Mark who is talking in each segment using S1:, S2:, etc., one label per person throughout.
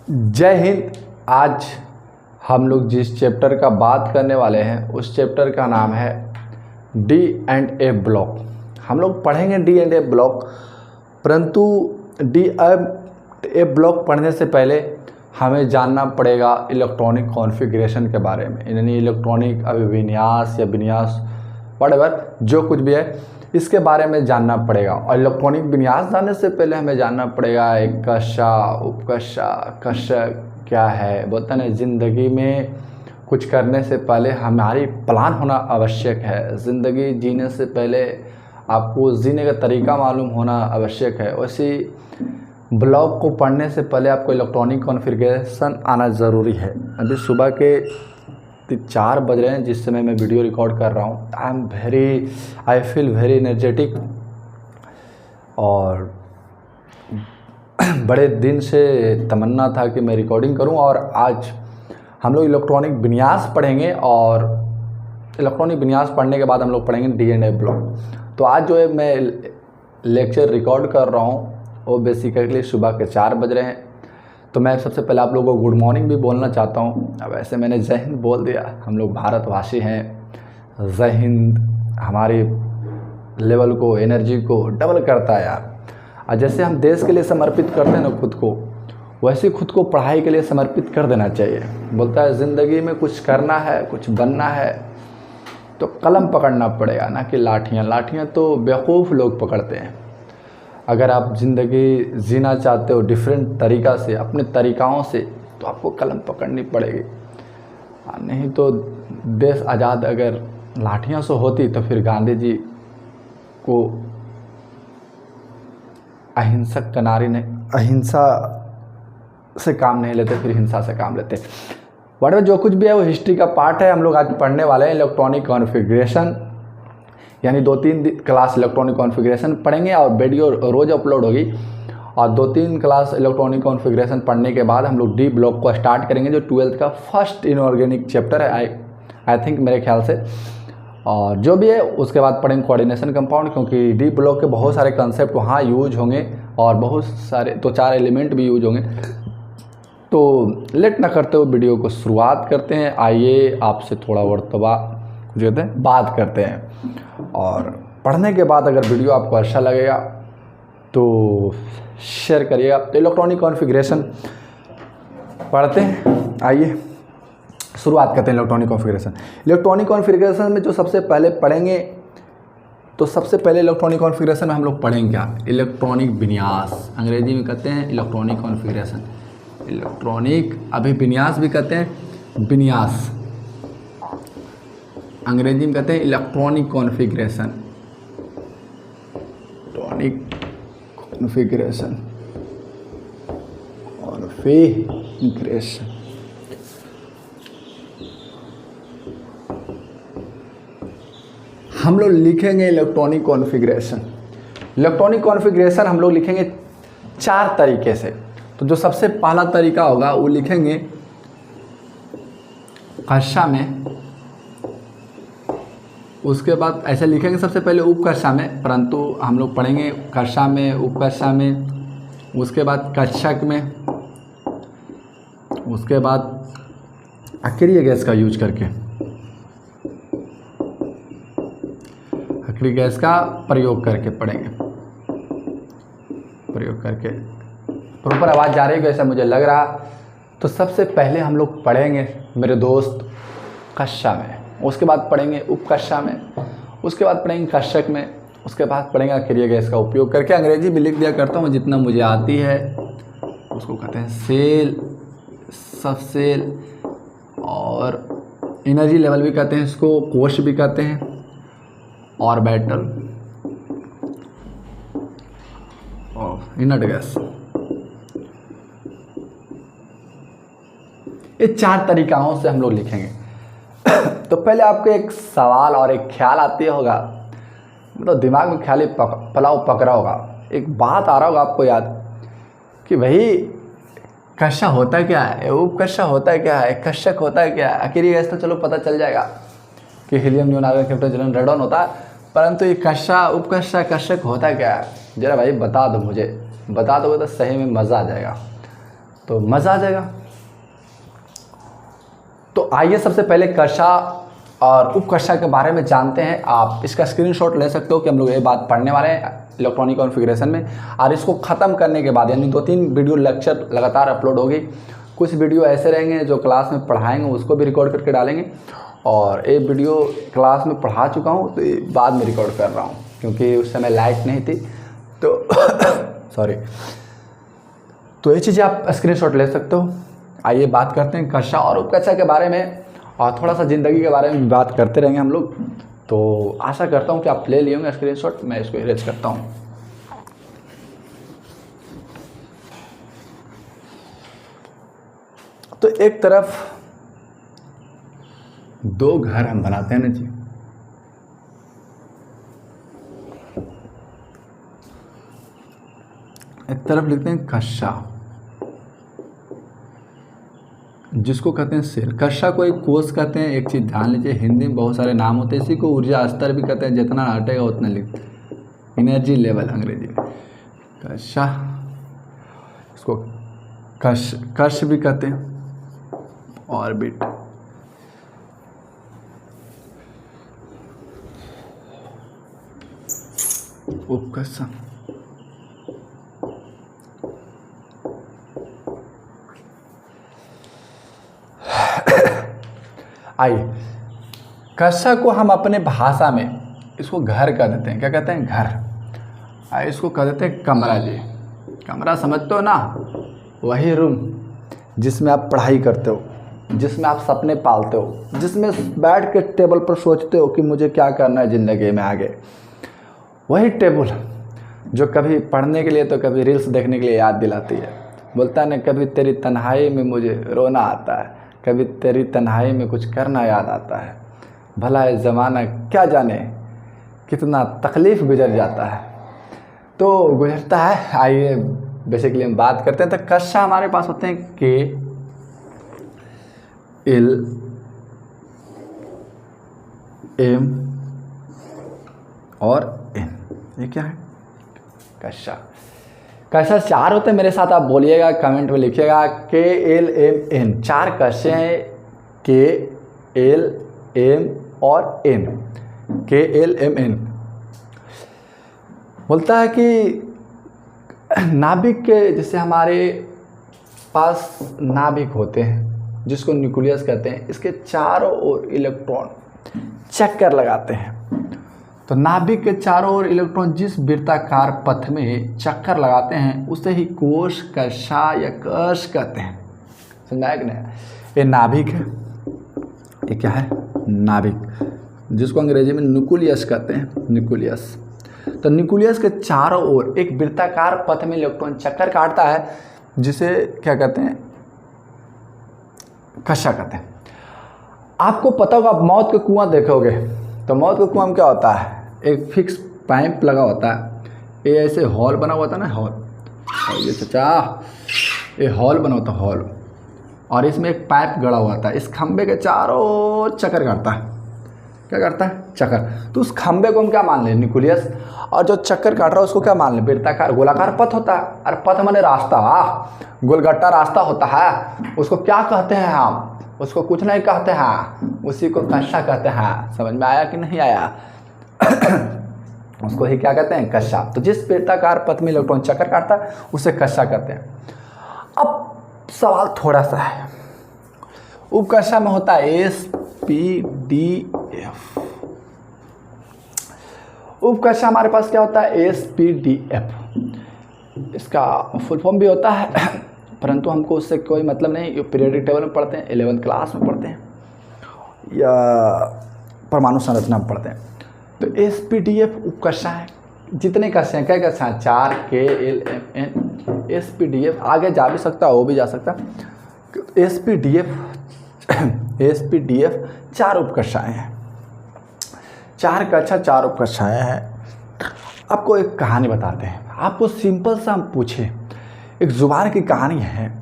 S1: जय हिंद। आज हम लोग जिस चैप्टर का बात करने वाले हैं उस चैप्टर का नाम है डी एंड ए ब्लॉक। हम लोग पढ़ेंगे डी एंड ए ब्लॉक, परंतु डी एंड ए ब्लॉक पढ़ने से पहले हमें जानना पड़ेगा इलेक्ट्रॉनिक कॉन्फ़िगरेशन के बारे में, यानी इलेक्ट्रॉनिक अभिविन्यास या विन्यास व्हाटएवर जो कुछ भी है इसके बारे में जानना पड़ेगा। और इलेक्ट्रॉनिक विन्यास जानने से पहले हमें जानना पड़ेगा एक कक्षा, उपकक्षा, कक्षा क्या है। बोलते हैं ज़िंदगी में कुछ करने से पहले हमारी प्लान होना आवश्यक है। ज़िंदगी जीने से पहले आपको जीने का तरीका मालूम होना आवश्यक है। वैसे ब्लॉक को पढ़ने से पहले आपको इलेक्ट्रॉनिक कॉन्फ़िगरेशन आना ज़रूरी है। अभी सुबह के 4 बज रहे हैं जिस समय मैं वीडियो रिकॉर्ड कर रहा हूँ। आई फील वेरी एनर्जेटिक और बड़े दिन से तमन्ना था कि मैं रिकॉर्डिंग करूं। और आज हम लोग इलेक्ट्रॉनिक विन्यास पढ़ेंगे और इलेक्ट्रॉनिक विन्यास पढ़ने के बाद हम लोग पढ़ेंगे डी एंड ए ब्लॉक। तो आज जो है मैं लेक्चर रिकॉर्ड कर रहा हूं वो बेसिकली सुबह के 4 बज रहे हैं। तो मैं सबसे पहले आप लोगों को गुड मॉर्निंग भी बोलना चाहता हूँ। अब ऐसे मैंने जय हिंद बोल दिया, हम लोग भारतवासी हैं। जय हिंद हमारी लेवल को, एनर्जी को डबल करता है यार। और जैसे हम देश के लिए समर्पित करते हैं ना खुद को, वैसे खुद को पढ़ाई के लिए समर्पित कर देना चाहिए। बोलता है ज़िंदगी में कुछ करना है, कुछ बनना है तो कलम पकड़ना पड़ेगा, ना कि लाठियाँ। लाठियाँ तो बेवकूफ़ लोग पकड़ते हैं। अगर आप ज़िंदगी जीना चाहते हो डिफरेंट तरीक़ा से, अपने तरीक़ाओं से, तो आपको कलम पकड़नी पड़ेगी। नहीं तो देश आज़ाद अगर लाठियों से होती तो फिर गांधी जी को अहिंसक का नारी ने अहिंसा से काम नहीं लेते, फिर हिंसा से काम लेते। बट जो कुछ भी है वो हिस्ट्री का पार्ट है। हम लोग आज पढ़ने वाले हैं इलेक्ट्रॉनिक कॉन्फ़िगरेशन, यानी 2-3 क्लास इलेक्ट्रॉनिक कॉन्फ़िगरेशन पढ़ेंगे और वीडियो रोज़ अपलोड होगी। और 2-3 क्लास इलेक्ट्रॉनिक कॉन्फ़िगरेशन पढ़ने के बाद हम लोग डी ब्लॉक को स्टार्ट करेंगे, जो 12th का फर्स्ट इनऑर्गेनिक चैप्टर है आई थिंक मेरे ख्याल से। और जो भी है उसके बाद पढ़ेंगे कोऑर्डिनेशन कंपाउंड, क्योंकि डी ब्लॉक के बहुत सारे कंसेप्ट वहाँ यूज होंगे और बहुत सारे 2-4 एलिमेंट भी यूज होंगे। तो लेट ना करते हुए वीडियो को शुरुआत करते हैं। आइए आपसे थोड़ा बात करते हैं। और पढ़ने के बाद अगर वीडियो आपको अच्छा लगेगा तो शेयर करिएगा। तो इलेक्ट्रॉनिक कॉन्फ़िगरेशन पढ़ते हैं, आइए शुरुआत करते हैं इलेक्ट्रॉनिक कॉन्फ़िगरेशन। इलेक्ट्रॉनिक कॉन्फ़िगरेशन में जो सबसे पहले पढ़ेंगे, तो सबसे पहले इलेक्ट्रॉनिक कॉन्फ़िगरेशन में हम लोग पढ़ेंगे क्या? इलेक्ट्रॉनिक विन्यास, अंग्रेजी में कहते हैं इलेक्ट्रॉनिक कॉन्फ़िगरेशन। इलेक्ट्रॉनिक अभिविन्यास भी कहते हैं, विन्यास अंग्रेजी में कहते हैं इलेक्ट्रॉनिक कॉन्फ़िगरेशन। इलेक्ट्रॉनिक कॉन्फ़िगरेशन हम लोग लिखेंगे इलेक्ट्रॉनिक कॉन्फ़िगरेशन। इलेक्ट्रॉनिक कॉन्फ़िगरेशन हम लोग लिखेंगे 4 तरीके से। तो जो सबसे पहला तरीका होगा वो लिखेंगे कक्षा में, उसके बाद ऐसे लिखेंगे सबसे पहले उपकक्षा में, परंतु हम लोग पढ़ेंगे कक्षा में, उपकक्षा में, उसके बाद कक्षक में, उसके बाद अक्रिय गैस का यूज करके, अक्रिय गैस का प्रयोग करके पढ़ेंगे। प्रयोग करके प्रॉपर आवाज़ जा रही है ऐसा मुझे लग रहा। तो सबसे पहले हम लोग पढ़ेंगे मेरे दोस्त कक्षा में, उसके बाद पढ़ेंगे उपकक्षा में, उसके बाद पढ़ेंगे कक्षक में, उसके बाद पढ़ेंगे अक्रिय गैस का उपयोग करके। अंग्रेजी भी लिख दिया करता हूँ जितना मुझे आती है। उसको कहते हैं सेल, सब सेल, और एनर्जी लेवल भी कहते हैं इसको, कोश भी कहते हैं, ऑर्बिटल और इनर्ट गैस। ये 4 तरीकाओं से हम लोग लिखेंगे। तो पहले आपको एक सवाल और एक ख्याल आती होगा, मतलब दिमाग में ख्याल पलाव पकड़ा होगा, एक बात आ रहा होगा आपको याद कि भाई कक्षा होता क्या है, उपकक्षा होता क्या है, कक्षक होता क्या है। अक्रिय गैस तो चलो पता चल जाएगा कि हीलियम, नियोन, आर्गन, कैप्टन, जलन, रेडॉन होता है, परंतु ये कक्षा, उपकक्षा, कक्षक होता क्या है? जरा भाई बता दो मुझे, बता दोगे तो सही में मज़ा आ जाएगा। तो मज़ा आ जाएगा। तो आइए सबसे पहले कक्षा और उपकक्षा के बारे में जानते हैं। आप इसका स्क्रीनशॉट ले सकते हो कि हम लोग ये बात पढ़ने वाले हैं इलेक्ट्रॉनिक कॉन्फ़िगरेशन में। और इसको ख़त्म करने के बाद यानी 2-3 वीडियो लेक्चर लगातार अपलोड होगी। कुछ वीडियो ऐसे रहेंगे जो क्लास में पढ़ाएंगे, उसको भी रिकॉर्ड करके डालेंगे। और एक वीडियो क्लास में पढ़ा चुका हूँ तो बाद में रिकॉर्ड कर रहा हूँ क्योंकि उस समय लाइट नहीं थी तो सॉरी। तो ये चीज़ें आप स्क्रीनशॉट ले सकते हो। आइए बात करते हैं कक्षा और उपकक्षा के बारे में, और थोड़ा सा ज़िंदगी के बारे में बात करते रहेंगे हम लोग। तो आशा करता हूँ कि आप ले लिए होंगे स्क्रीनशॉट। मैं इसको इरेज करता हूँ। तो एक तरफ 2 घर हम बनाते हैं ना जी। एक तरफ लिखते हैं कक्षा, जिसको कहते हैं सेल। कक्षा को एक कोष कहते हैं। एक चीज़ ध्यान लीजिए, हिंदी में बहुत सारे नाम होते हैं। इसी को ऊर्जा स्तर भी कहते हैं, जितना हटेगा उतना लिखते हैं। एनर्जी लेवल अंग्रेजी में कक्षा, इसको कश भी कहते हैं। ऑर्बिट, उपकक्षा। आइए, कक्षा को हम अपने भाषा में इसको घर कह देते हैं। क्या कहते हैं? घर। आइए, इसको कह देते हैं कमरा जी। कमरा समझते हो ना? वही रूम जिसमें आप पढ़ाई करते हो, जिसमें आप सपने पालते हो, जिसमें बैठ के टेबल पर सोचते हो कि मुझे क्या करना है ज़िंदगी में आगे। वही टेबल जो कभी पढ़ने के लिए तो कभी रील्स देखने के लिए याद दिलाती है। बोलता है ना, कभी तेरी तन्हाई में मुझे रोना आता है, कभी तेरी तन्हाई में कुछ करना याद आता है। भला है ज़माना क्या जाने कितना तकलीफ़ गुजर जाता है। तो गुजरता है। आइए बेसिकली हम बात करते हैं। तो कक्षा हमारे पास होते हैं K, L, M और N। ये क्या है? कक्षा। कक्षा 4 होते हैं। मेरे साथ आप बोलिएगा, कमेंट में लिखिएगा K, L, M, N। 4 कक्षे हैं, K, L, M और N। K, L, M, N। बोलता है कि नाभिक के, जैसे हमारे पास नाभिक होते हैं जिसको न्यूक्लियस कहते हैं, इसके चारों ओर इलेक्ट्रॉन चक्कर लगाते हैं। तो नाभिक के चारों ओर इलेक्ट्रॉन जिस वृत्ताकार पथ में चक्कर लगाते हैं उसे ही कोश, कक्षा या कश कहते हैं। समझाया कि नहीं? ये नाभिक है। ये क्या है? नाभिक, जिसको अंग्रेजी में न्यूक्लियस कहते हैं। न्यूक्लियस। तो न्यूक्लियस के चारों ओर एक वृत्ताकार पथ में इलेक्ट्रॉन चक्कर काटता है, जिसे क्या कहते हैं? कक्षा कहते हैं। आपको पता होगा, आप मौत के कुआं देखोगे तो मौत के कुआं में क्या होता है? एक फिक्स पाइप लगा होता है। ये ऐसे हॉल बना हुआ था ना, हॉल। और ये चाचा, ये हॉल बना होता है, हॉल। और इसमें एक पाइप गड़ा हुआ था। इस खंबे के चारों चक्कर काटता है। क्या करता है? चक्कर। तो उस खंबे को हम क्या मान लें? न्यूक्लियस। और जो चक्कर काट रहा है उसको क्या मान लें? वृत्ताकार गोलाकार पथ होता है। और पथ माने रास्ता, गोलगट्टा रास्ता होता है। उसको क्या कहते हैं हम? उसको कुछ नहीं कहते हैं, उसी को कक्षा कहते हैं। समझ में आया कि नहीं आया? उसको ही क्या कहते हैं? कक्षा। तो जिस वृत्ताकार पथ में इलेक्ट्रॉन चक्कर काटता है उसे कक्षा कहते हैं। अब सवाल थोड़ा सा है। उपकक्षा में होता है SPDF। उपकक्षा हमारे पास क्या होता है? SPDF। इसका फुल फॉर्म भी होता है, परंतु हमको उससे कोई मतलब नहीं। ये पीरियोडिक टेबल में पढ़ते हैं, 11th क्लास में पढ़ते हैं, या परमाणु संरचना में पढ़ते हैं। तो SPDF उपकक्षा है। जितने कक्षा हैं, क्या कक्षा हैं? 4, K, L, M, N। SPDF आगे जा भी सकता है, वो भी जा सकता है। SPDF 4 उपकक्षाएँ हैं। 4 कक्षा, 4 उपकक्षाएँ हैं। आपको एक कहानी बताते हैं। आपको सिंपल सा हम पूछे, एक जुबान की कहानी है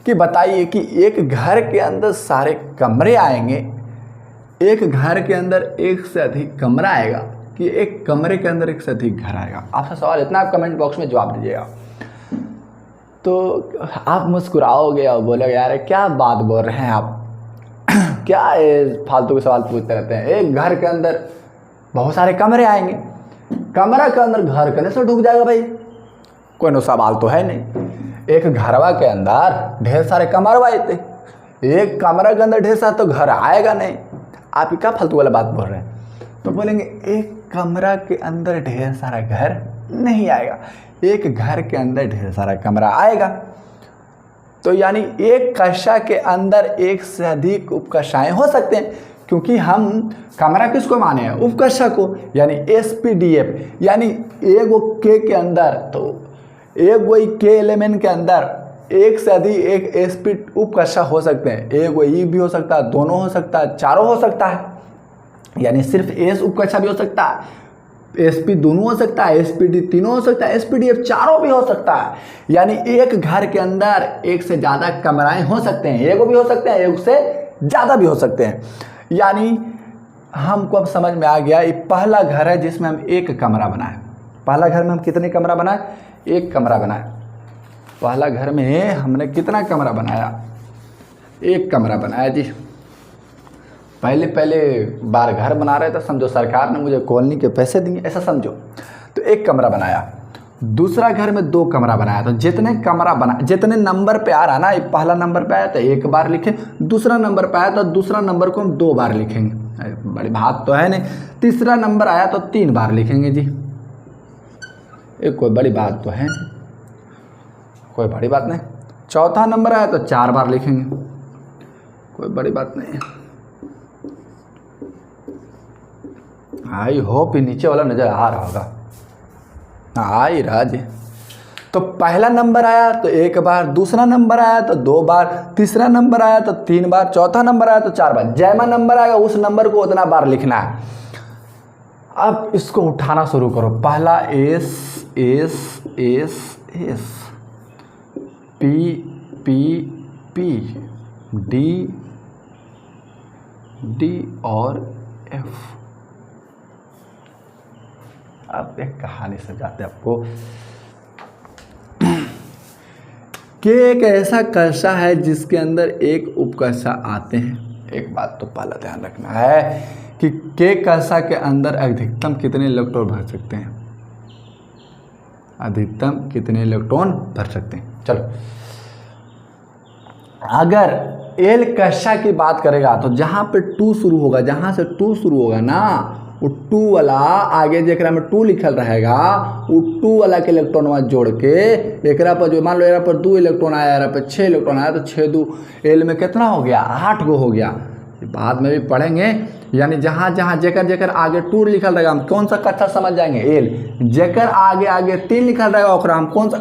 S1: कि बताइए कि एक घर के अंदर सारे कमरे आएंगे, एक घर के अंदर एक से अधिक कमरा आएगा, कि एक कमरे के अंदर एक से अधिक घर आएगा? आपका सवाल इतना, आप कमेंट बॉक्स में जवाब दीजिएगा। तो आप मुस्कुराओगे और बोलोगे यार क्या बात बोल रहे हैं आप, क्या ये फालतू के सवाल पूछते रहते हैं। एक घर के अंदर बहुत सारे कमरे आएंगे, कमरा के अंदर घर कैसे ढुक जाएगा भाई, कोई नो सवाल तो है नहीं। एक घरवा के अंदर ढेर सारे कमरवा आते, एक कमरा के अंदर ढेर सारा तो घर आएगा नहीं। आप क्या फालतू वाला बात बोल रहे हैं। तो बोलेंगे एक कमरा के अंदर ढेर सारा घर नहीं आएगा, एक घर के अंदर ढेर सारा कमरा आएगा। तो यानी एक कक्षा के अंदर एक से अधिक उपकक्षाएं हो सकते हैं, क्योंकि हम कमरा किसको माने हैं, उपकक्षा को, यानी SPDF। यानी एक वो के अंदर, तो एक वही के एलिमेंट के अंदर एक से अधिक एक SP उपकक्षा हो सकते हैं। एक वो ई भी हो सकता है, दोनों हो सकता है, चारों हो सकता है, यानी सिर्फ एस उपकक्षा भी हो सकता है, SP दोनों हो सकता है, SPD तीनों हो सकता है, SPDF चारों भी हो सकता है। यानी एक घर के अंदर एक से ज़्यादा कमराएं हो सकते हैं, एक भी हो सकते हैं, एक से ज़्यादा भी हो सकते हैं। यानी हमको अब समझ में आ गया, ये पहला घर है जिसमें हम एक कमरा बनाए। पहला घर में हम कितने कमरा बनाए, एक कमरा बनाए। पहला घर में हमने कितना कमरा बनाया, एक कमरा बनाया जी। पहले बार घर बना रहे थे, समझो सरकार ने मुझे कॉलोनी के पैसे दिए ऐसा समझो, तो एक कमरा बनाया। दूसरा घर में दो कमरा बनाया, तो जितने कमरा बना, जितने नंबर पे आ रहा ना, पहला नंबर पे आया तो एक बार लिखे, दूसरा नंबर पे आया तो दूसरा नंबर को हम 2 बार लिखेंगे, बड़ी बात तो है नहीं। तीसरा नंबर आया तो 3 बार लिखेंगे जी, एक कोई बड़ी बात तो है नहीं, कोई बड़ी बात नहीं। चौथा नंबर आया तो 4 बार लिखेंगे, कोई बड़ी बात नहीं। आई होप ये नीचे वाला नजर आ रहा होगा, आ ही रहा जी। तो पहला नंबर आया तो 1 बार, दूसरा नंबर आया तो 2 बार, तीसरा नंबर आया तो 3 बार, चौथा नंबर आया तो 4 बार। जैमा नंबर आएगा उस नंबर को उतना बार लिखना है। अब इसको उठाना शुरू करो। पहला S S S S, P P P, D D और एफ। अब एक कहानी समझाते हैं आपको। के एक ऐसा कक्षा है जिसके अंदर एक उपकक्षा आते हैं। एक बात तो पहला ध्यान रखना है कि के कक्षा के अंदर अधिकतम कितने इलेक्ट्रॉन भर सकते हैं, अधिकतम कितने इलेक्ट्रॉन भर सकते हैं। चलो, अगर एल कक्षा की बात करेगा तो जहां पे 2 शुरू होगा, जहां से 2 शुरू होगा ना, वो 2 वाला आगे जेकरा में 2 लिखल रहेगा, वो 2 वाला के इलेक्ट्रॉन वहाँ जोड़ के एकरा पर जो मान लो यहाँ पर 2 इलेक्ट्रॉन आया, यहाँ पर 6 इलेक्ट्रॉन आया, तो 6 2 एल में कितना हो गया, 8 गो हो गया। बाद में भी पढ़ेंगे। यानी जहाँ जहाँ जेकर आगे 2 लिखल रहेगा हम कौन सा कक्षा समझ जाएंगे, एल। जेकर आगे 3 लिखल रहेगा ओकरा हम कौन सा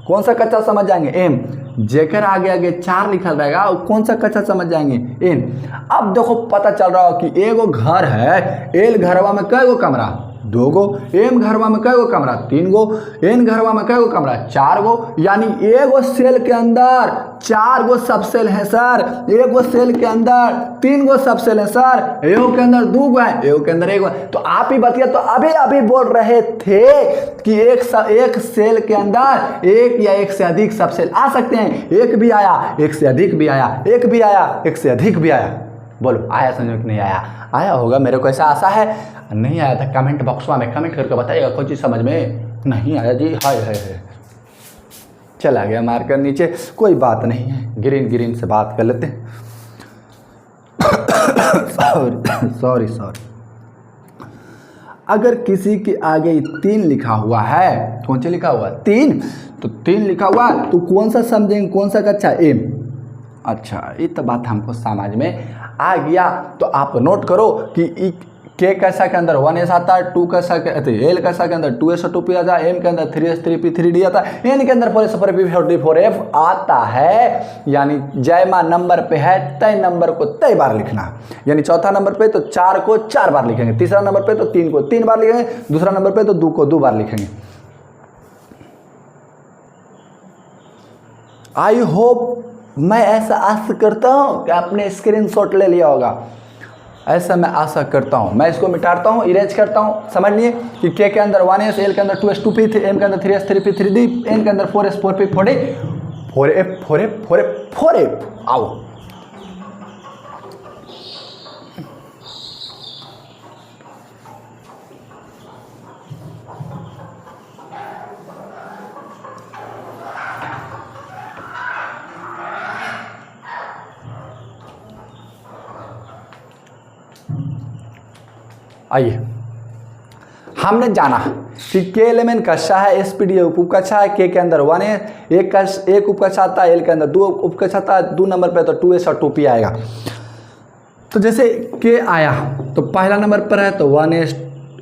S1: कौन सा कक्षा समझ जाएंगे, एम। जेकर आगे 4 लिखल रहेगा वो कौन सा कक्षा समझ जाएंगे, एन। अब देखो पता चल रहा हो कि एगो घर है, एल घरवा में कई गो कमरा, 2 गो, एम घरवा में कई गो कमरा, 3 गो, एन घरवा में कई गो कमरा, 4 गो। यानी एगो सेल के अंदर 4 गो सब सेल है सर, एगो सेल के अंदर 3 गो सब सेल है सर, एगो के अंदर 2 गो है, एगो के अंदर 1 गो। तो आप ही बतिया तो अभी बोल रहे थे कि एक सेल के अंदर 1 या 1 से अधिक सब सेल आ सकते हैं। 1 भी आया, 1 से अधिक भी आया, 1 भी आया, 1 से अधिक भी आया। बोलो आया समझ में, नहीं आया? आया होगा, मेरे को ऐसा आशा है। नहीं आया था कमेंट बॉक्स में कमेंट करके बताइएगा, कोई चीज़ समझ में नहीं आया जी, हाय चला गया मारकर नीचे, कोई बात नहीं है, ग्रीन से बात कर लेते हैं। सॉरी अगर किसी के आगे 3 लिखा हुआ है, कौन सा लिखा हुआ है, 3, तो 3 लिखा हुआ तो कौन सा समझेंगे, कौन सा कक्षा, एम। अच्छा, ये तो बात हमको समझ में आ गया। तो आप नोट करो कि के कक्षा के अंदर 1s आता है, 2 कक्षा के एल कक्षा के अंदर 2s 2p आता है, एम के अंदर 3s 3p 3d आता है, एन के अंदर 4s 4p 4d 4f आता है। यानी जयमा नंबर पे है, तय नंबर को तय बार लिखना। यानी चौथा नंबर पे तो 4 को 4 बार लिखेंगे, तीसरा नंबर पे तो 3 को 3 बार लिखेंगे, दूसरा नंबर पे तो 2 को 2 बार लिखेंगे। आई होप, मैं ऐसा आशा करता हूं कि आपने स्क्रीनशॉट ले लिया होगा। ऐसा मैं आशा करता हूँ। मैं इसको मिटाता हूँ, इरेज करता हूँ। समझ लिए कि के अंदर 1s, एल के अंदर 2s 2p, एम के अंदर 3s 3p 3d, एन के अंदर 4s 4p 4d, 4f 4f 4f 4f। आओ आइए, हमने जाना कि के एलिमेंट कक्षा है, एसपीडी उपकक्षा है, के अंदर 1 है, एक उपकक्षा आता है, एल के अंदर 2 उपकक्षा आता है, 2 नंबर पे तो 2s और 2p आएगा। तो जैसे के आया तो पहला नंबर पर है तो 1s,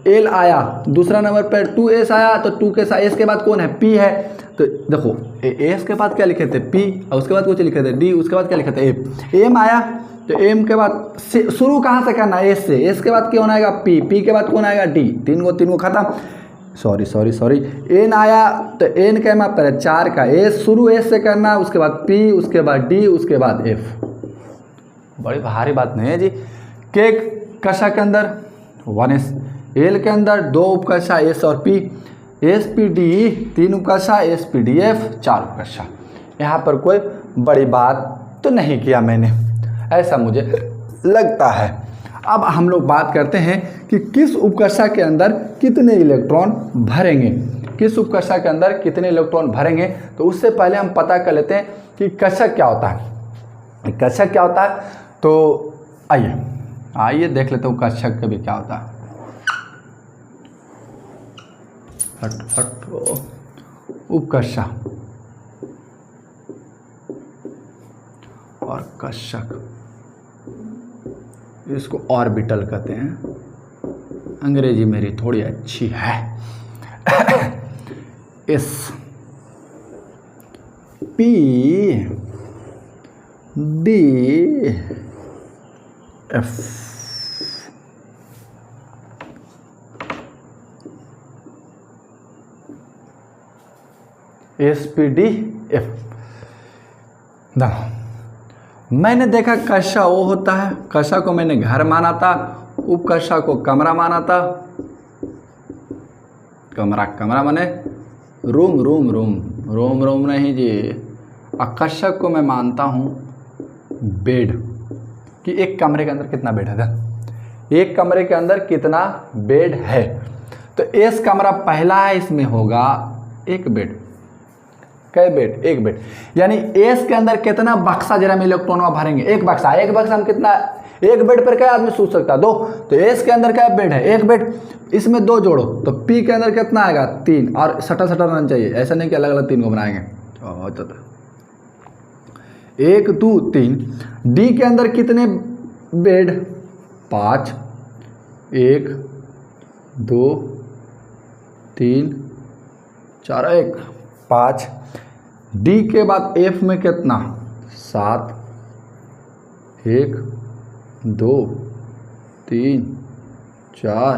S1: एल आया दूसरा नंबर पर 2s आया तो 2 के साथ एस के बाद कौन है, p है। तो देखो एस के बाद क्या लिखे थे, p, और उसके बाद कुछ लिखे थे d, उसके बाद क्या लिखे थे, एफ। एम आया तो एम के बाद शुरू कहाँ से करना है, एस से। एस के बाद कौन आएगा, पी, पी के बाद कौन आएगा, डी। तीन को खत्म। सॉरी एन आया तो एन का माप पर 4 का एस, शुरू एस से करना, उसके बाद पी, उसके बाद डी, उसके बाद एफ। बड़ी भारी बात नहीं है जी। के कक्षा के अंदर 1s, एल के अंदर 2 उपकक्षा एस और पी, एस पी डी 3 उपकक्षा, एस पी डी एफ 4 उपकक्षा। यहाँ पर कोई बड़ी बात तो नहीं किया मैंने, ऐसा मुझे लगता है। अब हम लोग बात करते हैं कि किस उपकक्षा के अंदर कितने इलेक्ट्रॉन भरेंगे, किस उपकक्षा के अंदर कितने इलेक्ट्रॉन भरेंगे। तो उससे पहले हम पता कर लेते हैं कि कक्षक क्या होता है। कक्षक क्या होता है, तो आइए देख लेते हैं कक्षक कभी क्या होता है। उपकक्षा और कक्षक, इसको ऑर्बिटल कहते हैं। अंग्रेजी मेरी थोड़ी अच्छी है। S p d F. S p d F. मैंने देखा कक्षा वो होता है, कक्षा को मैंने घर माना था, उपकक्षा को कमरा माना था। कमरा माने room room room room room नहीं जी। कक्षक को मैं मानता हूँ बेड, कि एक कमरे के अंदर कितना बेड है, एक कमरे के अंदर कितना बेड है। तो एस कमरा पहला है, इसमें होगा एक बेड। कई बेड, एक बेड। यानी एस के अंदर कितना बक्सा जरा में इलेक्ट्रॉन भरेंगे, एक बक्सा हम कितना, एक बेड पर क्या आदमी सोच सकता है, 2। तो एस के अंदर क्या बेड है, एक बेड। इसमें 2 जोड़ो तो पी के अंदर कितना आएगा, 3। और सटा रहना चाहिए, ऐसा नहीं कि अलग अलग 3 को बनाएंगे। 1 2 3। डी के अंदर कितने बेड, 5। 1 2 3 4 1 5। डी के बाद एफ में कितना, 7। 1 2 3 4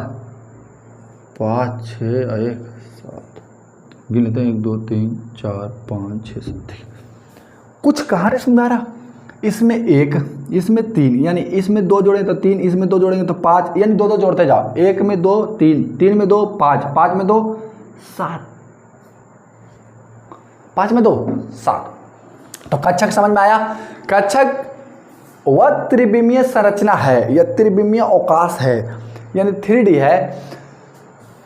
S1: 5 6 1 7। गिन लेते हैं, 1 2 3 4 5 6 7। कुछ कहाँ सुधारा, इसमें 1, इसमें 3, यानी इसमें 2 जोड़ेंगे तो 3, इसमें 2 जोड़ेंगे तो 5, यानी 2 जोड़ते जाओ। 1 में 2 3, 3 में 2 5, 5 में 2 7, 5 में 2 7। तो कक्षक समझ में आया। कक्षक वह त्रिविमीय संरचना है या त्रिविमीय अवकाश है, यानी 3D है,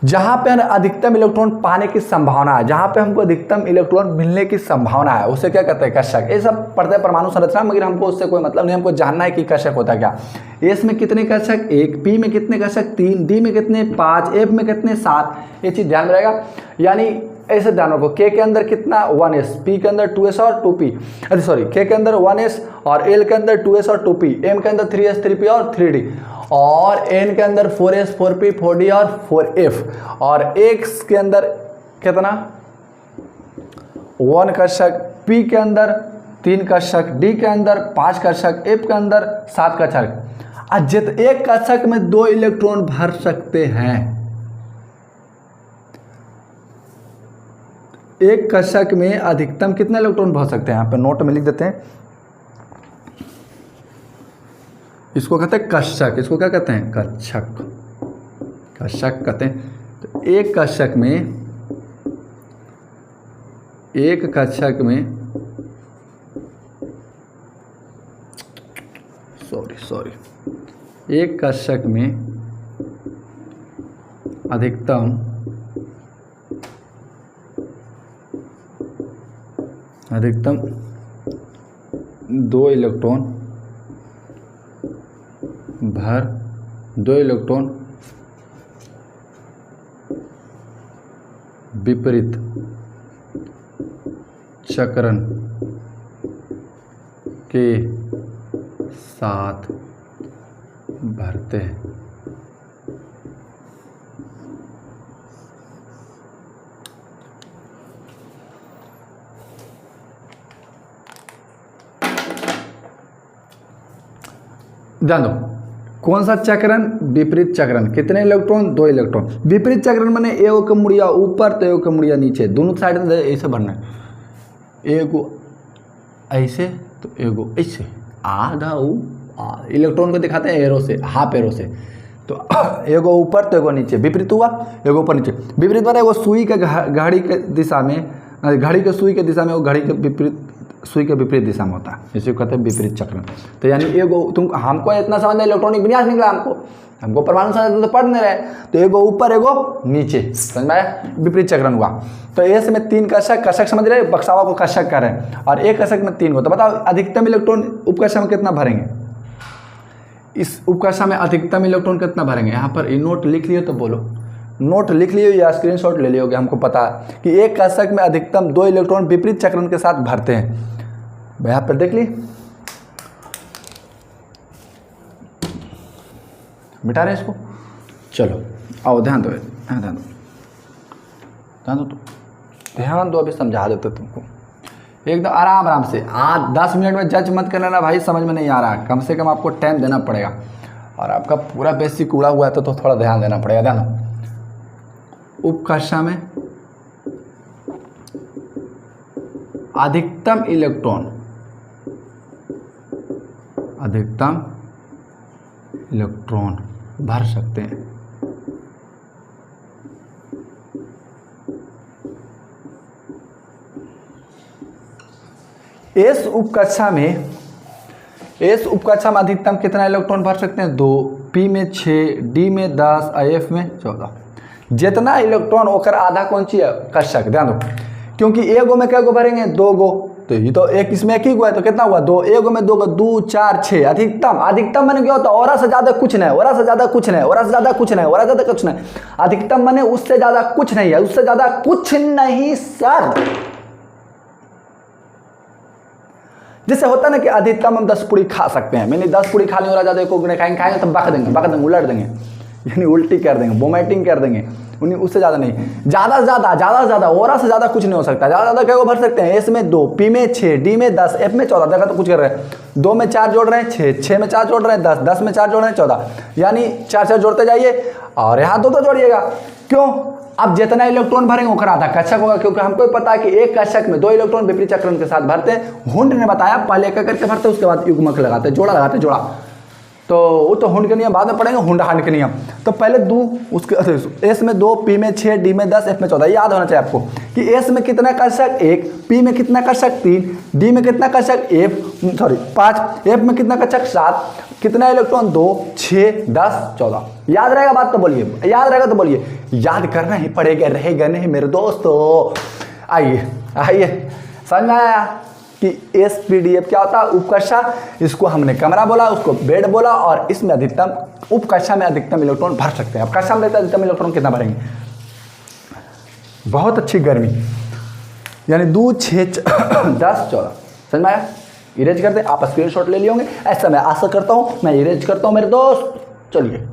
S1: जहाँ पे अधिकतम इलेक्ट्रॉन पाने की संभावना है, जहाँ पे हमको अधिकतम इलेक्ट्रॉन मिलने की संभावना है, उसे क्या कहते हैं, कक्षक। ये सब पढ़ते हैं परमाणु संरचना, मगर हमको उससे कोई मतलब नहीं, हमको जानना है कि कक्षक होता है क्या। एस में कितने कक्षक, 1। पी में कितने कक्षक, 3। डी में कितने, 5। एफ में कितने, 7। ये चीज़ ध्यान रहेगा। यानी ऐसे ध्यान रखो, के अंदर कितना, 1s, पी के अंदर 2s और 2p, अरे सॉरी, के अंदर 1s और एल के अंदर 2s और 2p, एम के अंदर 3s 3p और 3d, और एन के अंदर 4s 4p 4d और 4f, और एक्स के अंदर कितना, 1 कक्षक, पी के अंदर 3 कक्षक, डी के अंदर 5 कक्षक, एफ के अंदर 7 कक्षक। एक कक्षक में 2 इलेक्ट्रॉन भर सकते हैं। एक कक्षक में अधिकतम कितने इलेक्ट्रॉन भर सकते हैं, यहाँ पे नोट में लिख देते हैं। इसको कहते हैं कक्षक। इसको क्या कहते हैं? कक्षक। कक्षक कहते हैं। तो एक कक्षक में एक कक्षक में अधिकतम 2 इलेक्ट्रॉन विपरीत चक्रण के साथ भरते हैं। ध्यान दो, कौन सा चक्रण? विपरीत चक्रण। कितने इलेक्ट्रॉन? 2 इलेक्ट्रॉन। विपरीत चक्रण माने एगो के मुड़िया ऊपर तो एगो के मुड़िया नीचे, दोनों साइड में ऐसे भरना है। एगो ऐसे तो एगो ऐसे, आधा इलेक्ट्रॉन को दिखाते हैं एरो से, हाफ एरो से। तो एगो ऊपर तो एगो नीचे, विपरीत हुआ, एगो ऊपर नीचे। विपरीत माने एगो सुई के घड़ी के दिशा में, घड़ी के सुई के दिशा में, वो घड़ी के विपरीत, सुई के विपरीत दिशा में होता है, इसे कहते हैं विपरीत चक्रण। तो यानी एगो, तुम हमको इतना समझ नहीं, इलेक्ट्रॉनिक विन्यास निकला हमको परमाणु संरचना तो पढ़ नहीं रहे, तो एगो ऊपर एगो नीचे, समझ में आया? विपरीत चक्रण हुआ। तो एस में 3 कक्षक, कक्षक समझ रहे, बक्सावा को कक्षक कर रहे हैं, और एक कक्षक में 3 हो। तो बताओ अधिकतम इलेक्ट्रॉन उपकक्षा में कितना भरेंगे? इस उपकक्षा में अधिकतम इलेक्ट्रॉन कितना भरेंगे? यहाँ पर नोट लिख लियो तो बोलो, नोट लिख लियो या स्क्रीनशॉट ले लियोगे। हमको पता है कि एक कक्षक में अधिकतम 2 इलेक्ट्रॉन विपरीत चक्रण के साथ भरते हैं। यहाँ पर देख ली, मिटा रहे इसको। चलो आओ, ध्यान दो, ध्यान दो, अभी समझा देते तुमको एकदम आराम से। 10 मिनट में जज मत कर लेना भाई, समझ में नहीं आ रहा, कम से कम आपको टाइम देना पड़ेगा, और आपका पूरा बेसिक उड़ा हुआ है तो थोड़ा ध्यान देना पड़ेगा। ध्यान दो, उपकक्षा में अधिकतम इलेक्ट्रॉन भर सकते हैं। इस उपकक्षा में अधिकतम कितना इलेक्ट्रॉन भर सकते हैं? 2, पी में 6, डी में 10, एफ में 14। जितना इलेक्ट्रॉन ओकर आधा कौन सी है? कक्षक। ध्यान दो, क्योंकि एगो में क्या गो भरेंगे? 2 गो, तो ये तो एक इसमें एक ही हुआ है, तो कितना हुआ? 2, एगो में 2 गो, 2, 4, 6। अधिकतम माने क्या होता है? और से ज्यादा कुछ नहीं, और से ज्यादा कुछ नहीं, और से ज्यादा कुछ नहीं, और ज्यादा कुछ नहीं। अधिकतम माने उससे ज्यादा कुछ नहीं है, उससे ज्यादा कुछ नहीं सर। जैसे होता ना कि अधिकतम हम 10 पूरी खा सकते हैं, मैंने 10 पूरी खा ली और ज़्यादा एक खाएंगे तो बक देंगे, उलट देंगे, यानी उल्टी कर देंगे, वोमिटिंग कर देंगे। उन्हीं उससे ज़्यादा नहीं, ज़्यादा से ज़्यादा और से ज़्यादा कुछ नहीं हो सकता। ज़्यादा क्या को भर सकते हैं? एस में 2, पी में 6, डी में 10, एफ में 14। देखा तो कुछ कर रहे हैं, 2 में 4 जोड़ रहे हैं 6, 6 में 4 जोड़ रहे हैं 10, 10 में 4 जोड़ रहे हैं 14, यानी 4 जोड़ते जाइए और यहाँ 2 जोड़िएगा। क्यों? अब जितना इलेक्ट्रॉन भरेंगे वो आधा कक्षक होगा, क्योंकि हमको पता है कि एक कक्षक में 2 इलेक्ट्रॉन विपरीत चक्रण के साथ भरते हैं। हुंड ने बताया पहले एक करके भरते, उसके बाद युग्मक लगाते, जोड़ा लगाते, जोड़ा। तो वो तो हुंड के नियम बाद में पढ़ेंगे, हुंड हांड के नियम। तो पहले 2, उसके एस में 2, पी में 6, डी में 10, एफ में 14। याद होना चाहिए आपको कि एस में कितना कक्षक 1, पी में कितना कक्षक 3, डी में कितना कक्षक 5, एफ में कितना कक्षक 7, कितना इलेक्ट्रॉन 2, 6, 10, 14। याद रहेगा बात तो बोलिए, याद रहेगा तो बोलिए। याद करना ही पड़ेगा, रहेगा नहीं मेरे दोस्तों। आइए समझ में आया कि एसपीडीएफ क्या होता है? उपकक्षा। इसको हमने कमरा बोला, उसको बेड बोला, और इसमें अधिकतम, उपकक्षा में अधिकतम इलेक्ट्रॉन भर सकते हैं। अब कक्षा में रहता है अधिकतम इलेक्ट्रॉन कितना भरेंगे? बहुत अच्छी गर्मी, यानी 2, 6, 10, 14। समझ में आया? इरेज करते हैं, आप स्क्रीनशॉट ले लिए होंगे, ऐसा मैं आशा करता हूँ। मैं इरेज करता हूँ मेरे दोस्त, चलिए।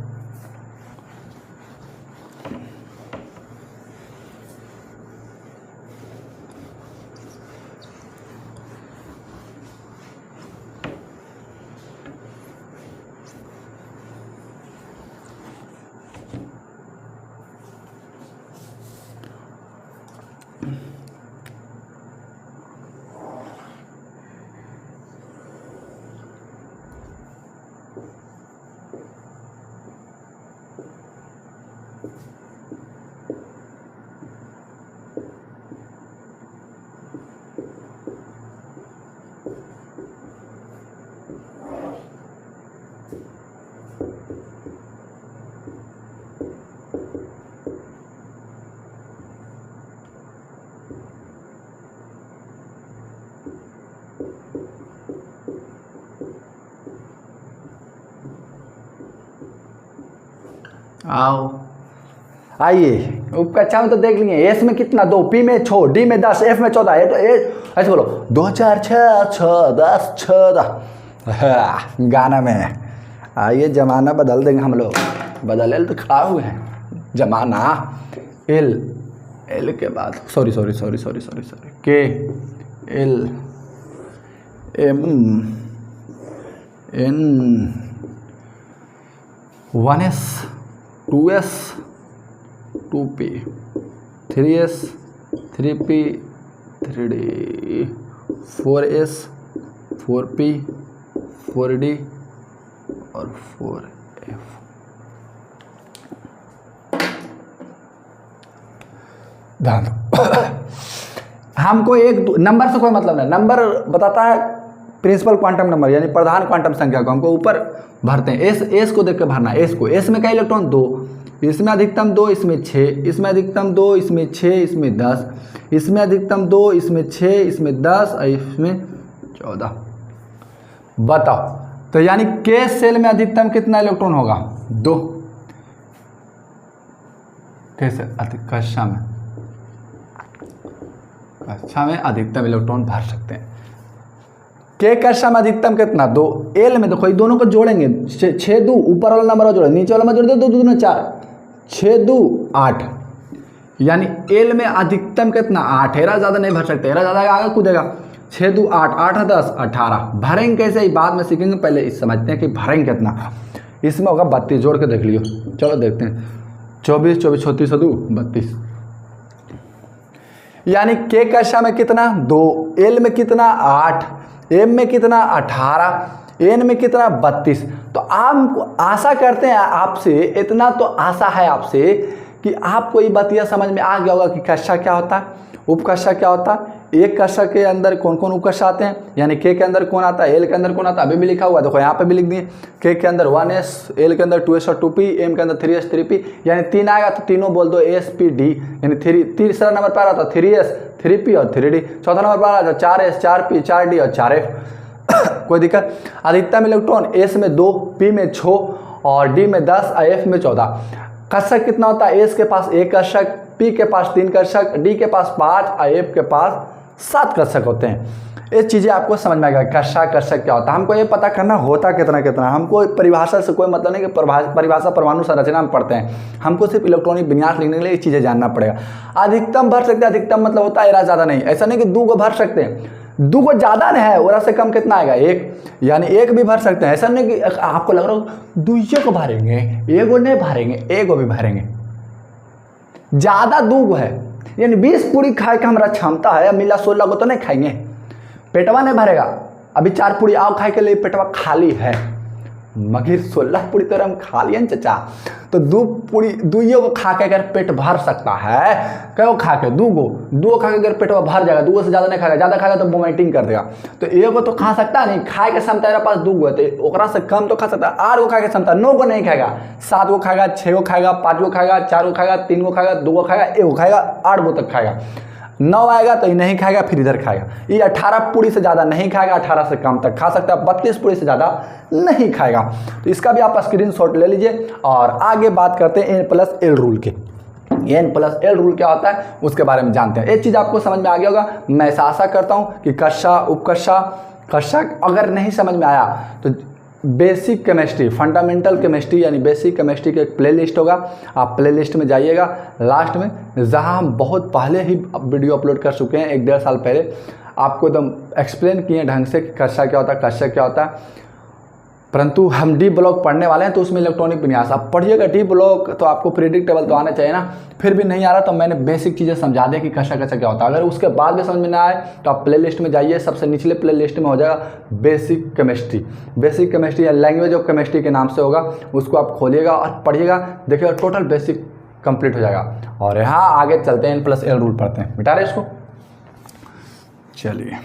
S1: आओ आइए उपकक्षा में तो देख लिए, एस में कितना 2, पी में 6, डी में 10, एफ में 14, ऐसे बोलो 2 4 6 6 10 6 गाना में। आइए जमाना बदल देंगे हम लोग, बदल तो खड़ा हुए हैं जमाना। एल के बाद सॉरी के L M N 1s 2s 2p 3s 3p 3d 4s 4p 4d और 4f। ध्यान दो हमको एक नंबर से कोई मतलब नहीं, नंबर बताता है प्रिंसिपल क्वांटम नंबर यानी प्रधान क्वांटम संख्या को हमको ऊपर भरते हैं। एस को देख के भरना है। एस को, एस में क्या इलेक्ट्रॉन 2, इसमें अधिकतम 2, इसमें 6, इसमें अधिकतम 2, इसमें 6, इसमें 10, इसमें अधिकतम 2, इसमें 6, इसमें 10 और इसमें 14। बताओ तो यानी के सेल में अधिकतम कितना इलेक्ट्रॉन होगा? 2। कैसे कक्षा में अधिकतम इलेक्ट्रॉन भर सकते हैं। के कक्षा में अधिकतम कितना? 2। एल में देखो ये दोनों को जोड़ेंगे, 6 2 ऊपर वाला नंबर जोड़े, नीचे वाला जोड़ दो, 2 2 4, 6 2 8, यानी एल में अधिकतम कितना? 8। एरा ज़्यादा नहीं भर सकते, एरा ज़्यादा आगे कूदेगा। 6 2 8 8 10 18। भरेंगे कैसे ही बाद में सीखेंगे, पहले इस समझते हैं कि भरेंगे कितना। इसमें होगा 32, जोड़ के देख लियो। चलो देखते हैं 24 24 36 2 32, यानी के कक्षा में कितना? 2, एल में कितना? 8, एम में कितना? 18, एन में कितना? 32। तो आप आशा करते हैं आपसे, इतना तो आशा है आपसे कि आपको ये बात यह समझ में आ गया होगा कि कक्षा क्या होता है, उपकक्षा क्या होता है, एक कक्षा के अंदर कौन कौन उपकक्षा आते हैं, यानी के अंदर कौन आता है, एल के अंदर कौन आता है। अभी भी लिखा हुआ है, देखो यहाँ पे भी लिख दिए, के अंदर 1s, एल के अंदर 2s और 2p, एम के अंदर 3s 3p, यानी 3 आएगा तो तीनों बोल दो ASP D, यानी 3। तीसरा नंबर पर आता 3s 3p और 3d, चौथा नंबर पर आता 4s 4p 4d और 4f। कोई दिक्कत? अधिकतम इलेक्ट्रॉन एस में 2, पी में 6 और डी में 10 और एफ में 14। कक्षक कितना होता है? एस के पास 1 कक्षक, पी के पास 3 कक्षक, डी के पास 5 और एफ के पास 7 कक्षक होते हैं। ये चीज़ें आपको समझ में आएगा कक्षक क्या होता है। हमको ये पता करना होता कितना, हमको परिभाषा से कोई मतलब नहीं कि परिभाषा परमाणु संरचना में पढ़ते हैं, हमको सिर्फ इलेक्ट्रॉनिक विन्यास लिखने के लिए ये चीज़ें जानना पड़ेगा। अधिकतम भर सकते हैं, अधिकतम मतलब होता है एरा ज़्यादा नहीं, ऐसा नहीं कि 2 को भर सकते हैं, 2 को ज़्यादा नहीं है, ओरा से कम कितना आएगा? 1, यानी 1 भी भर सकते हैं। ऐसा नहीं कि आपको लग रहा हो 2 को भरेंगे, 1 नहीं भरेंगे, 1 भी भरेंगे। ज़्यादा 2 है, यानी 20 पूरी खाए का हमारा क्षमता है, मिला 16 को तो नहीं खाएंगे, पेटवा नहीं भरेगा। अभी 4 पूरी आओ खाए के लिए पेटवा खाली है, मगर 16 पूरी तो हम खा लिए चचा, तो 2 पूरी 2 को खा के अगर पेट भर सकता है, कहो खा के 2 खा के अगर पेटवा भर जाएगा, 2 से ज़्यादा नहीं खाएगा, ज़्यादा खाएगा तो वोमिटिंग कर देगा। तो 1 को तो खा सकता नहीं, खाए के क्षमता मेरे पास 2 है, तो ओकरा से कम तो खा सकता है। 8 को खाए के क्षमता, 9 को नहीं खाएगा, 7 को खाएगा, 6 को खाएगा, 5 को खाएगा, 4 को खाएगा, 3 को खाएगा, 2 को खाएगा, 1 को खाएगा, 8 को तक खाएगा। 9 आएगा तो ये नहीं खाएगा, फिर इधर खाएगा। ये 18 पूरी से ज़्यादा नहीं खाएगा, 18 से कम तक खा सकता है, 32 पूरी से ज़्यादा नहीं खाएगा। तो इसका भी आप स्क्रीनशॉट ले लीजिए और आगे बात करते हैं N+L रूल के। N+L रूल क्या होता है उसके बारे में जानते हैं। एक चीज़ आपको समझ में आ गया होगा, मैं ऐसा आशा करता हूँ कि कक्षा उपकक्षा अगर नहीं समझ में आया तो बेसिक केमिस्ट्री, फंडामेंटल केमिस्ट्री यानी बेसिक केमिस्ट्री का एक प्लेलिस्ट होगा, आप प्लेलिस्ट में जाइएगा लास्ट में, जहां हम बहुत पहले ही वीडियो अपलोड कर चुके हैं, 1-1.5 साल पहले आपको एकदम एक्सप्लेन किए ढंग से कि कक्षा क्या होता है, कक्षा क्या होता है। परंतु हम डी ब्लॉक पढ़ने वाले हैं तो उसमें इलेक्ट्रॉनिक विन्यास आप पढ़िएगा। डी ब्लॉक तो आपको प्रेडिक्टेबल तो आना चाहिए ना, फिर भी नहीं आ रहा तो मैंने बेसिक चीज़ें समझा दें कि कक्षा क्या होता है। अगर उसके बाद भी समझ में ना आए तो आप प्ले लिस्ट में जाइए, सबसे निचले प्ले लिस्ट में हो जाएगा बेसिक केमिस्ट्री या लैंग्वेज ऑफ केमिस्ट्री के नाम से होगा, उसको आप खोलिएगा और पढ़िएगा, देखिएगा टोटल बेसिक कंप्लीट हो जाएगा। और यहाँ आगे चलते हैं, N+L रूल पढ़ते हैं। मिटा रहे इसको, चलिए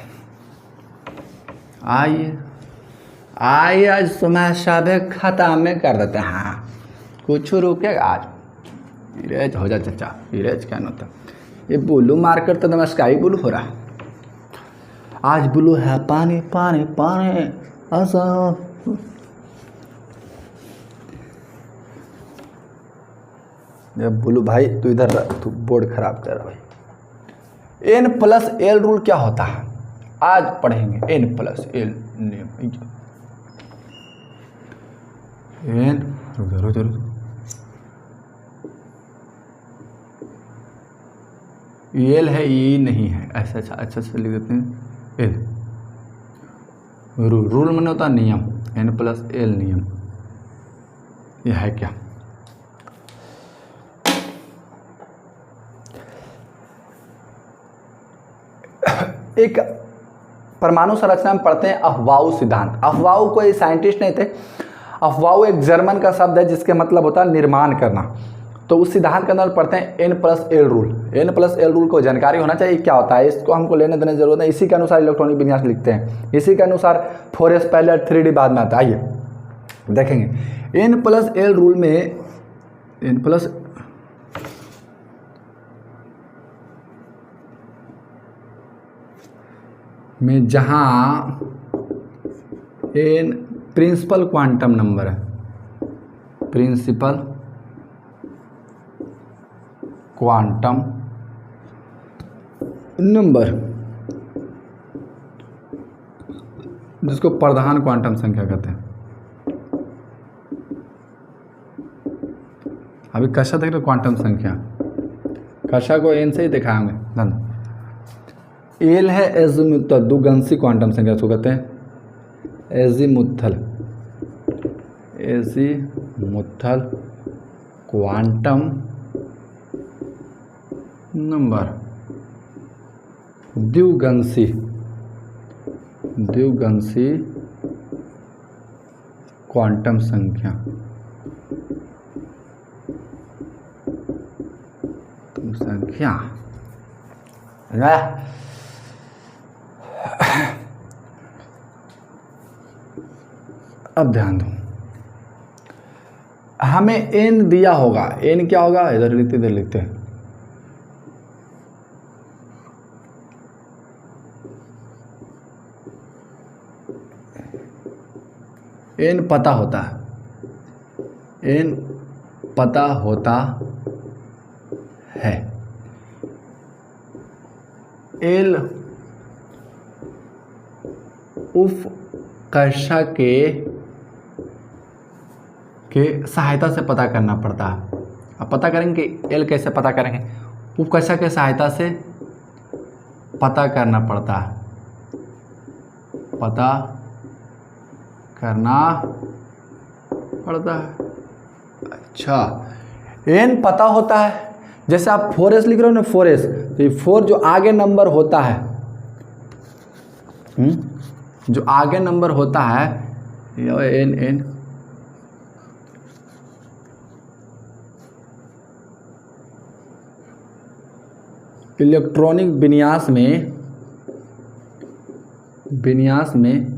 S1: आइए आज समय सभे खत्म कर देते हैं। हाँ कुछ रुकेगा आज, इरेज हो जा चाचा, इरेज क्या होता ये ब्लू मार्कर तो एकदम स्काई ब्लू हो रहा, आज ब्लू है पानी पानी पानी ऐसा। जब बोलू भाई तू इधर रह, तू बोर्ड खराब कर रहा भाई। एन प्लस एल रूल क्या होता है आज पढ़ेंगे। एन प्लस एल नियम, एन एल है, ये नहीं है, ऐसा अच्छा से लिख देते हैं। एल रूल मैंने होता नियम, एन प्लस एल नियम, यह है क्या। एक परमाणु संरचना में पढ़ते हैं अफबाऊ सिद्धांत। अफबाऊ कोई साइंटिस्ट नहीं थे, अफबाऊ एक जर्मन का शब्द है जिसके मतलब होता है निर्माण करना। तो उस सिद्धांत के अंदर पढ़ते हैं N plus L rule. N plus L rule को जानकारी होना चाहिए क्या होता है, इसको हमको लेने देने की जरूरत है। इसी के अनुसार इलेक्ट्रॉनिक विन्यास लिखते हैं, इसी के अनुसार 4s पहले 3D बाद में आता है। आइए देखेंगे एन प्लस एल रूल में, एन प्लस में जहाँ एन प्रिंसिपल क्वांटम नंबर है, प्रिंसिपल क्वांटम नंबर, जिसको प्रधान क्वांटम संख्या कहते हैं। अभी कक्षा देख रहे क्वांटम संख्या, कक्षा को एन से ही दिखाएंगे। धन एल है एजीमुथल, दुगंसी क्वांटम संख्या इसको कहते हैं एजीमुथल, एजीमुथल क्वांटम नंबर, द्विगंसी, द्विगंसी क्वांटम संख्या, संख्या अब ध्यान दो, हमें एन दिया होगा, एन क्या होगा इधर लिखते इधर लिखते हैं, एन पता होता है, एन पता होता है, एल उफ कक्षा के सहायता से पता करना पड़ता है। अब पता करेंगे एल कैसे पता करेंगे, उप कक्षा के सहायता से पता करना पड़ता है, पता करना पड़ता है। अच्छा एन पता होता है, जैसे आप 4s लिख रहे हो ना 4s, तो ये 4 जो आगे नंबर होता है, जो आगे नंबर होता है एन एन, इलेक्ट्रॉनिक विन्यास में